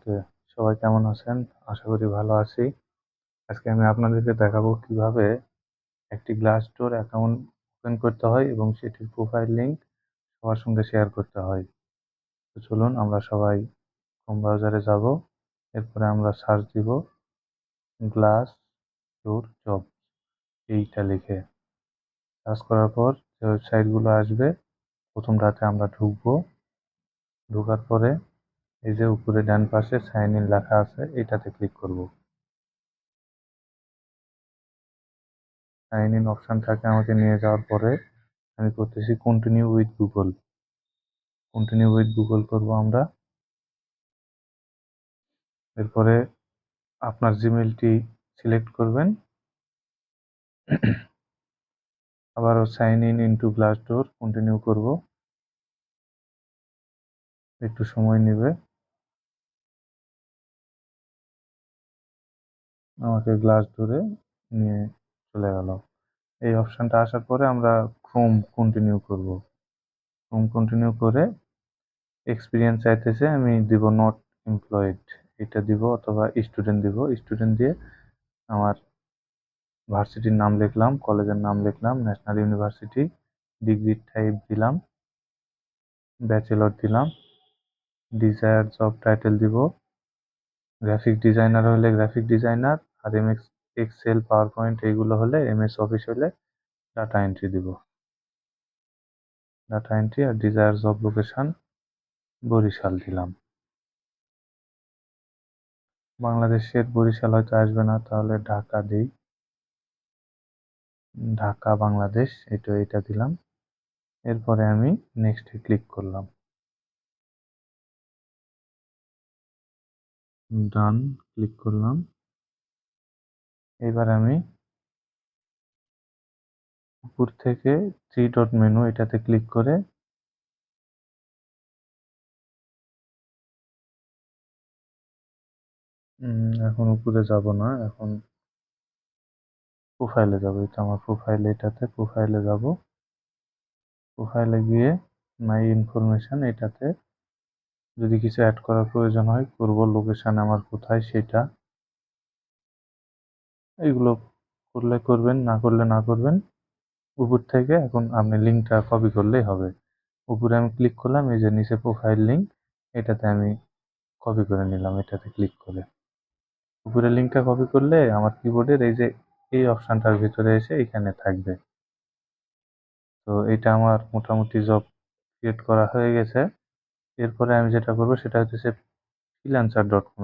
তো সবাই কেমন আছেন? আশা করি ভালো আছি। আজকে আমি আপনাদেরকে দেখাবো কিভাবে একটি Glassdoor অ্যাকাউন্ট ওপেন করতে হয় এবং সেটির প্রোফাইল লিংক সবার সঙ্গে শেয়ার করতে হয়। তো চলুন আমরা সবাই ক্রোম ব্রাউজারে যাব। এরপরে আমরা সার্চ দিব Glassdoor জব এইটা লিখে। সার্চ করার পর যে ওয়েবসাইটগুলো আসবে প্রথমটাতে আমরা ঢুকবো। ঢোকার পরে এই যে উপরে ডান পাশে সাইন ইন লেখা আছে এটাতে ক্লিক করব। সাইন ইন অপশনটাকে আমাকে নিয়ে যাওয়ার পরে আমি করতেছি continue with Google. Continue with Google করবো আমরা। এরপরে আপনার জিমেইলটি সিলেক্ট করবেন। আবারও sign in into Glassdoor continue করব। একটু সময় নেবে। আমাকে গ্লাসডোরে নিয়ে চলে গেল। এই অপশনটা আসার পরে আমরা ক্রোম কন্টিনিউ করব। ক্রোম কন্টিনিউ করে এক্সপিরিয়েন্স চাইতেছে, আমি দিব নট এমপ্লয়েড এটা দিব, অথবা স্টুডেন্ট দিব। স্টুডেন্ট দিয়ে আমার ভার্সিটির নাম লিখলাম, কলেজের নাম লিখলাম, ন্যাশনাল ইউনিভার্সিটি, ডিগ্রি টাইপ দিলাম, ব্যাচেলর দিলাম, ডিজায়ার জব টাইটেল দিব, গ্রাফিক ডিজাইনার হলে গ্রাফিক ডিজাইনার, আর এমএস এক্সেল পাওয়ার পয়েন্ট এইগুলো হলে এমএস অফিস হলে ডাটা এন্ট্রি দিব। ডাটা এন্ট্রি আর ডিজায়ার জব লোকেশন বরিশাল দিলাম। বাংলাদেশের বরিশাল হয়তো আসবে না, তাহলে ঢাকা দিই, ঢাকা বাংলাদেশ, এটা দিলাম। এরপরে আমি নেক্সটে ক্লিক করলাম, ডান ক্লিক করলাম। এবার আমি উপর থেকে থ্রি ডট মেনু এটাতে ক্লিক করে এখন উপরে যাব না, এখন প্রোফাইলে যাব। এটা আমার প্রোফাইল, এটাতে প্রোফাইলে যাব। প্রোফাইলে গিয়ে মাই ইনফরমেশন এটাতে যদি কিছু অ্যাড করার প্রয়োজন হয় করব, লোকেশন আমার কোথায় সেটা, এইগুলো করলে করবেন, না করলে না করবেন। উপর থেকে এখন আপনি লিঙ্কটা কপি করলেই হবে। উপরে আমি ক্লিক করলাম, এই যে নিচে প্রোফাইল লিঙ্ক এটাতে আমি কপি করে নিলাম, এটাতে ক্লিক করে। উপরে লিঙ্কটা কপি করলে আমার কিবোর্ডের এই যে এই অপশনটার ভিতরে এসে এখানে থাকবে। তো এটা আমার মোটামুটি জব ক্রিয়েট করা হয়ে গেছে। এরপরে আমি যেটা করবো সেটা হচ্ছে freelancer.com